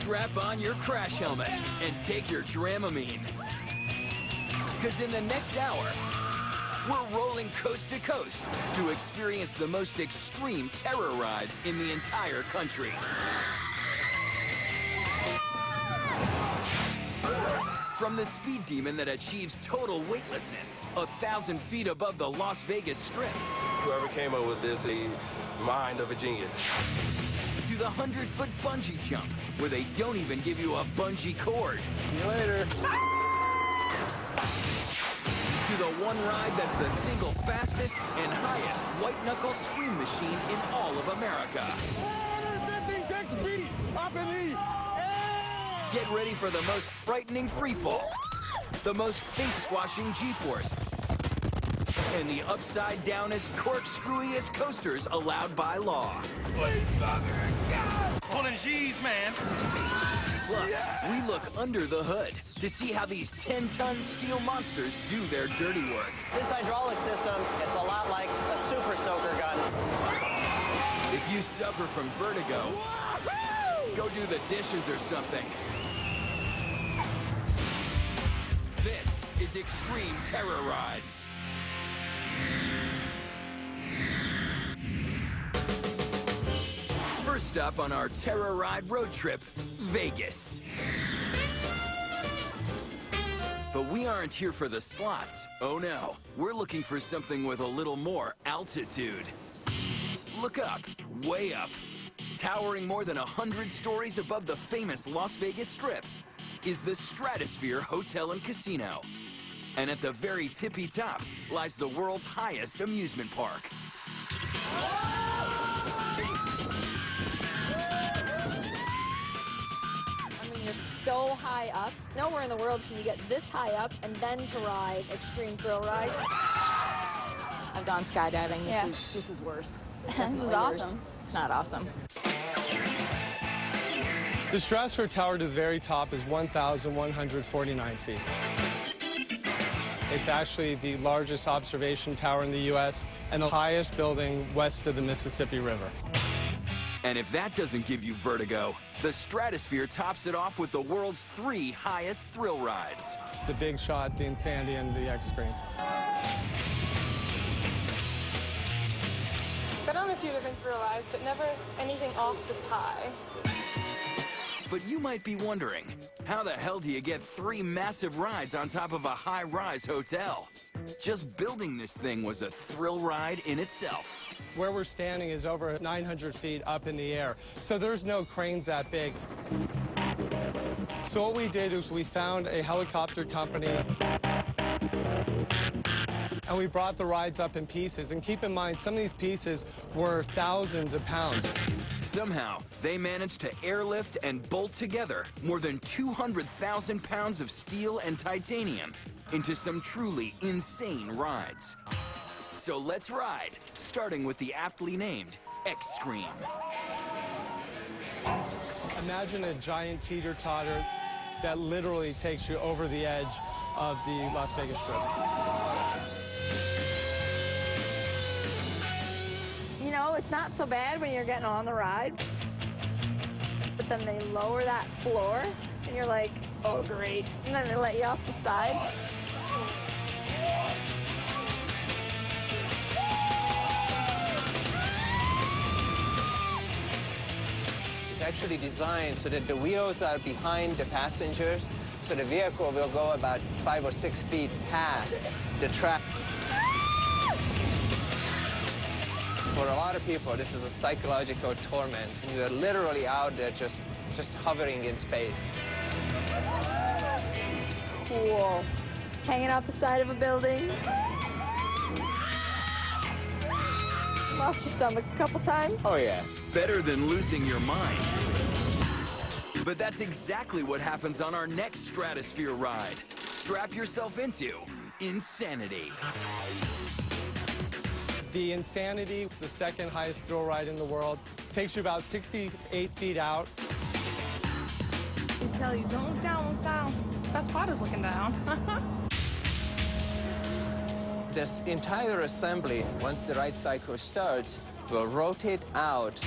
strap on your crash helmet and take your Dramamine. Because in the next hour, we're rolling coast to coast to experience the most extreme terror rides in the entire country. From the speed demon that achieves total weightlessness 1,000 feet above the Las Vegas Strip. Whoever came up with this, the mind of a genius. To the 100-foot bungee jump, where they don't even give you a bungee cord. See you later. To the one ride that's the single fastest and highest white-knuckle scream machine in all of America. 456 feet up in the air! Get ready for the most frightening freefall, the most face-squashing G-force, and the upside-downest, corkscrewiest coasters allowed by law. Please, Mother of God! Pulling G's, man. Plus, we look under the hood to see how these 10-ton steel monsters do their dirty work. This hydraulic system, it's a lot like a super soaker gun. If you suffer from vertigo, go do the dishes or something. This is Extreme Terror Rides. First up on our Terror Ride road trip, Vegas. But we aren't here for the slots. Oh no, we're looking for something with a little more altitude. Look up, way up. Towering more than 100 stories above the famous Las Vegas Strip is the Stratosphere Hotel and Casino. And at the very tippy top lies the world's highest amusement park. You're so high up. Nowhere in the world can you get this high up and then to ride extreme thrill rides. I've gone skydiving. Yeah. This is worse. This is awesome. It's not awesome. The Stratosphere Tower to the very top is 1,149 feet. It's actually the largest observation tower in the U.S. and the highest building west of the Mississippi River. And if that doesn't give you vertigo, the Stratosphere tops it off with the world's 3 highest thrill rides. The Big Shot, the Insanity, and the X-Scream. Been on a few different thrill rides, but never anything off this high. But you might be wondering, how the hell do you get 3 massive rides on top of a high-rise hotel? Just building this thing was a thrill ride in itself. Where we're standing is over 900 feet up in the air, so there's no cranes that big. So what we did is we found a helicopter company, and we brought the rides up in pieces. And keep in mind, some of these pieces were thousands of pounds. Somehow, they managed to airlift and bolt together more than 200,000 pounds of steel and titanium into some truly insane rides. So let's ride, starting with the aptly named X-Scream. Imagine a giant teeter-totter that literally takes you over the edge of the Las Vegas Strip. You know, it's not so bad when you're getting on the ride, but then they lower that floor, and you're like, oh, great. And then they let you off the side. It's actually designed so that the wheels are behind the passengers, so the vehicle will go about 5 or 6 feet past the track. For a lot of people, this is a psychological torment. You're literally out there just hovering in space. It's cool. Hanging out the side of a building. Lost your stomach a couple times. Oh, yeah. Better than losing your mind. But that's exactly what happens on our next Stratosphere ride. Strap yourself into Insanity. The Insanity is the second highest thrill ride in the world. Takes you about 68 feet out. They tell you, don't look down, look down. Best part is looking down. This entire assembly, once the ride cycle starts, will rotate out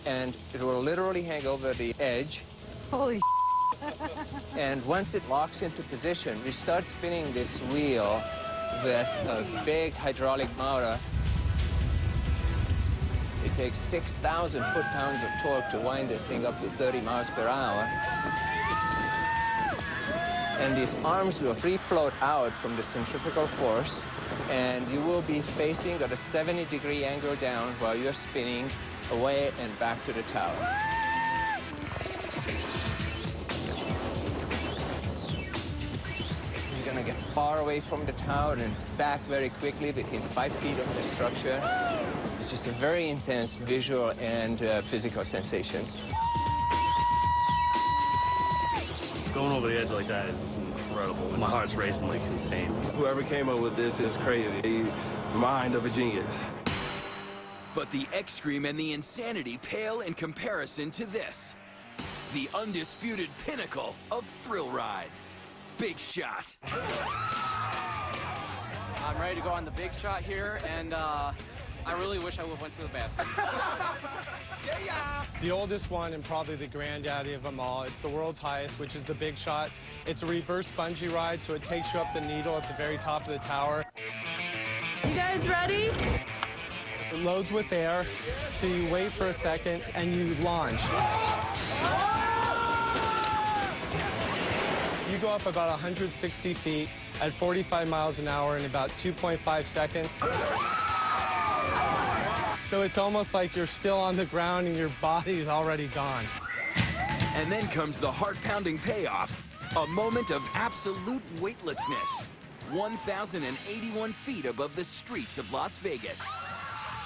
and it will literally hang over the edge. Holy And once it locks into position, we start spinning this wheel with a big hydraulic motor. It takes 6,000 foot-pounds of torque to wind this thing up to 30 miles per hour. And these arms will free float out from the centrifugal force, and you will be facing at a 70-degree angle down while you're spinning away and back to the tower. You're gonna get far away from the tower and back very quickly within 5 feet of the structure. It's just a very intense visual and physical sensation. Going over the edge like that is incredible. My heart's racing like insane. Whoever came up with this is crazy. The mind of a genius. But the extreme and the insanity pale in comparison to this. The undisputed pinnacle of thrill rides. Big Shot. I'm ready to go on the Big Shot here, and I really wish I would have went to the bathroom. The oldest one and probably the granddaddy of them all. It's the world's highest, which is the Big Shot. It's a reverse bungee ride, so it takes you up the needle at the very top of the tower. You guys ready? It loads with air, so you wait for a second and you launch. You go up about 160 feet at 45 miles an hour in about 2.5 seconds. So it's almost like you're still on the ground and your body's already gone. And then comes the heart-pounding payoff. A moment of absolute weightlessness. 1,081 feet above the streets of Las Vegas.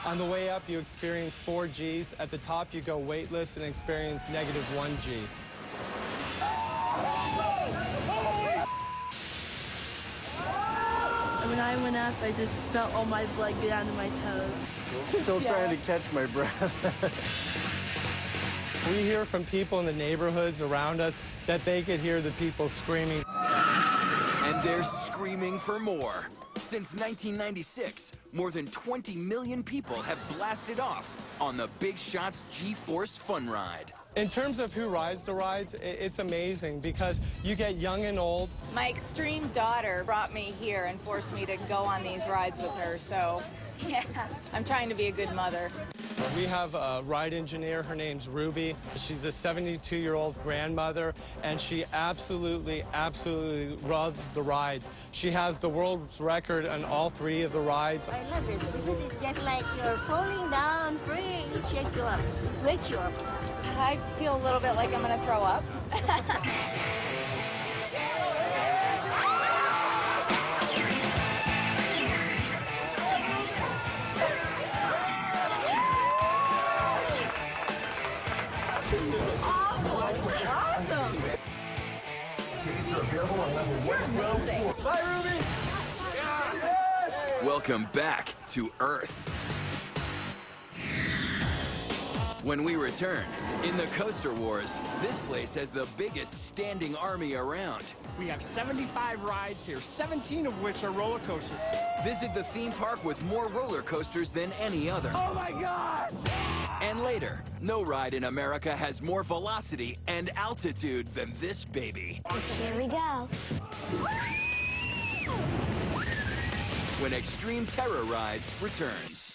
On the way up, you experience 4 Gs. At the top, you go weightless and experience -1 G. When I went up, I just felt all my blood get down to my toes. Still trying to catch my breath. We hear from people in the neighborhoods around us that they could hear the people screaming. And they're screaming for more. Since 1996, more than 20 million people have blasted off on the Big Shot's G-Force Fun Ride. In terms of who rides the rides, it's amazing because you get young and old. My extreme daughter brought me here and forced me to go on these rides with her, so yeah, I'm trying to be a good mother. We have a ride engineer. Her name's Ruby. She's a 72-year-old grandmother, and she absolutely loves the rides. She has the world's record on all 3 of the rides. I love it because it's just like you're falling down free. It shakes you up, wakes you up. I feel a little bit like I'm going to throw up. This is awesome. Tickets are available on level 112. Bye, Ruby. Welcome back to Earth. When we return, in the Coaster Wars, this place has the biggest standing army around. We have 75 rides here, 17 of which are roller coasters. Visit the theme park with more roller coasters than any other. Oh my gosh! And later, no ride in America has more velocity and altitude than this baby. Here we go. When Extreme Terror Rides returns.